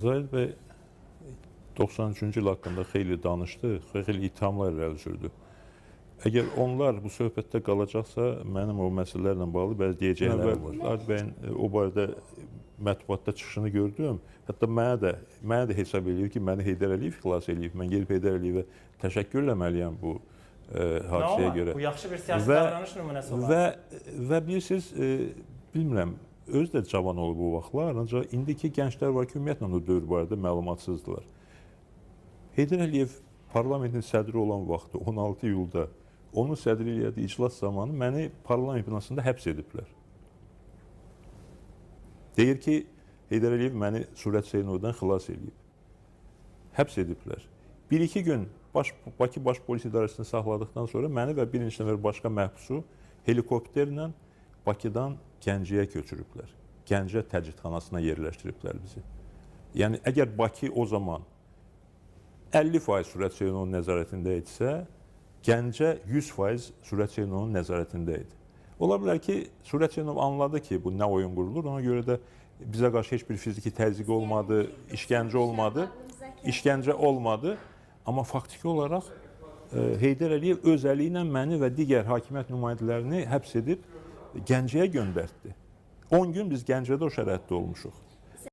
Zahid Bey 93-cü il haqqında xeyli danışdı, xeyli ithamlar irəli sürdü. Əgər onlar bu söhbətdə qalacaqsa, mənim o məsələlərlə bağlı bəzi deyəcəklərim var. Zahid bəyin o barədə mətbuatda çıxışını gördüm. Hətta mənə də hesab eləyir ki, məni Heydər Əliyev xilas eləyib. Mən gedib Heydər Əliyevə təşəkkür eləməliyəm bu hadisəyə görə. Bu yaxşı bir siyasi davranış nümunəsi olar. Və bilirsiniz, bilmirəm, özü də cavan olub bu vaxtlar, ancaq indiki gənclər var ki, ümumiyyətlə o dövr barədə məlumatsızdılar. Heydər Əliyev parlamentin sədri olan vaxtı 16 iyulda onun sədrliyi elədiyi iclas zamanı məni parlament binasında həbs ediblər. Deyir ki, Heydər Əliyev məni Surət Hüseynovdan xilas edib. Həbs ediblər. 1-2 gün Bakı Baş Polis İdarəsində saxladıqdan sonra məni və bir neçə nəfər başqa məhbusu helikopterlə Bakıdan Gəncəyə köçürüblər. Gəncə təcridxanasına yerləşdiriblər bizi. Yəni, əgər Bakı o zaman 50% Surət Hüseynovun nəzarətində idisə, Gəncə 100% Surət Hüseynovun nəzarətində idi. Ola bilər ki, Surət Hüseynov anladı ki, bu nə oyun qurulur, ona görə də bizə qarşı heç bir fiziki təzyiq olmadı, işgəncə olmadı. Amma faktiki olaraq Heydər Əliyev öz əli ilə məni və digər hakimiyyət nümayəndələrini həbs edib Gəncəyə göndərdi. 10 gün biz Gəncədə o şəraitdə olmuşuq.